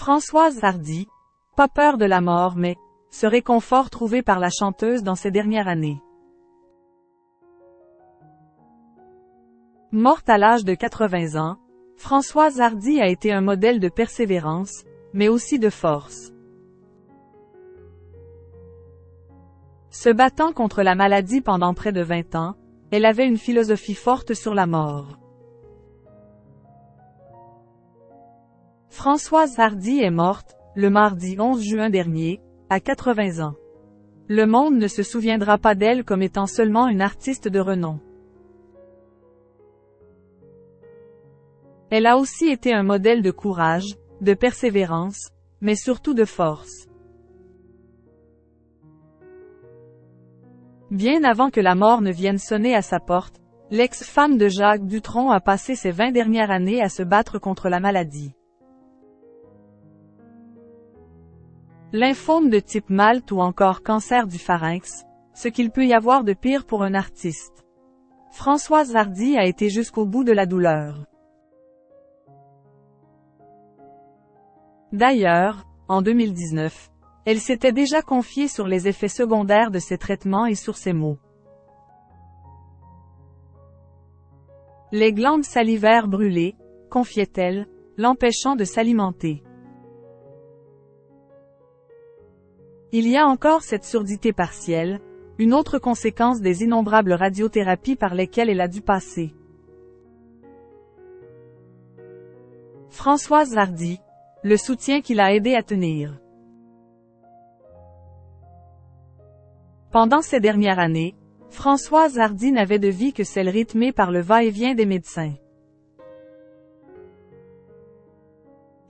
Françoise Hardy, pas peur de la mort mais, ce réconfort trouvé par la chanteuse dans ces dernières années. Morte à l'âge de 80 ans, Françoise Hardy a été un modèle de persévérance, mais aussi de force. Se battant contre la maladie pendant près de 20 ans, elle avait une philosophie forte sur la mort. Françoise Hardy est morte, le mardi 11 juin dernier, à 80 ans. Le monde ne se souviendra pas d'elle comme étant seulement une artiste de renom. Elle a aussi été un modèle de courage, de persévérance, mais surtout de force. Bien avant que la mort ne vienne sonner à sa porte, l'ex-femme de Jacques Dutronc a passé ses 20 dernières années à se battre contre la maladie. Lymphome de type MALT ou encore cancer du pharynx, ce qu'il peut y avoir de pire pour un artiste. Françoise Hardy a été jusqu'au bout de la douleur. D'ailleurs, en 2019, elle s'était déjà confiée sur les effets secondaires de ces traitements et sur ces mots. Les glandes salivaires brûlées, confiait-elle, l'empêchant de s'alimenter. Il y a encore cette surdité partielle, une autre conséquence des innombrables radiothérapies par lesquelles elle a dû passer. Françoise Hardy, le soutien qui l'a aidé à tenir. Pendant ces dernières années, Françoise Hardy n'avait de vie que celle rythmée par le va-et-vient des médecins.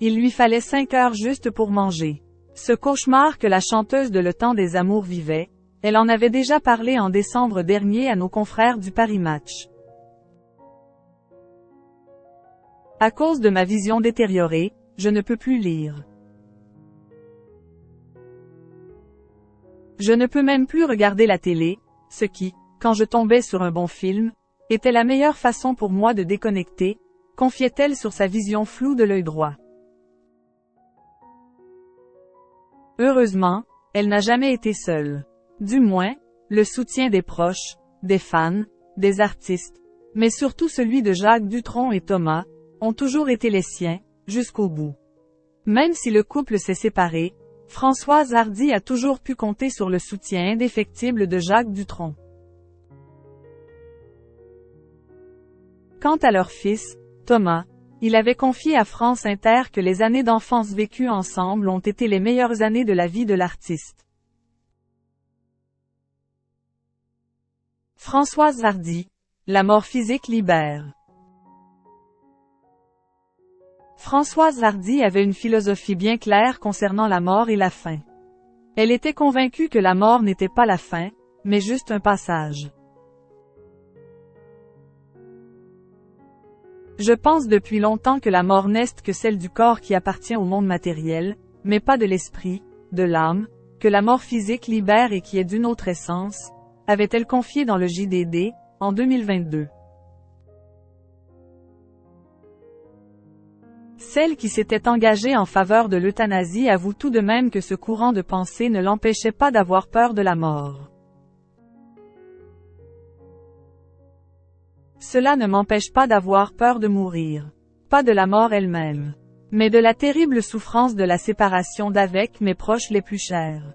Il lui fallait 5 heures juste pour manger. Ce cauchemar que la chanteuse de Le Temps des Amours vivait, elle en avait déjà parlé en décembre dernier à nos confrères du Paris Match. À cause de ma vision détériorée, je ne peux plus lire. Je ne peux même plus regarder la télé, ce qui, quand je tombais sur un bon film, était la meilleure façon pour moi de déconnecter, confiait-elle sur sa vision floue de l'œil droit. Heureusement, elle n'a jamais été seule. Du moins, le soutien des proches, des fans, des artistes, mais surtout celui de Jacques Dutronc et Thomas, ont toujours été les siens, jusqu'au bout. Même si le couple s'est séparé, Françoise Hardy a toujours pu compter sur le soutien indéfectible de Jacques Dutronc. Quant à leur fils, Thomas, il avait confié à France Inter que les années d'enfance vécues ensemble ont été les meilleures années de la vie de l'artiste. Françoise Hardy, la mort physique libère. Françoise Hardy avait une philosophie bien claire concernant la mort et la fin. Elle était convaincue que la mort n'était pas la fin, mais juste un passage. Je pense depuis longtemps que la mort n'est que celle du corps qui appartient au monde matériel, mais pas de l'esprit, de l'âme, que la mort physique libère et qui est d'une autre essence, avait-elle confié dans le JDD, en 2022. Celle qui s'était engagée en faveur de l'euthanasie avoue tout de même que ce courant de pensée ne l'empêchait pas d'avoir peur de la mort. Cela ne m'empêche pas d'avoir peur de mourir. Pas de la mort elle-même. Mais de la terrible souffrance de la séparation d'avec mes proches les plus chers.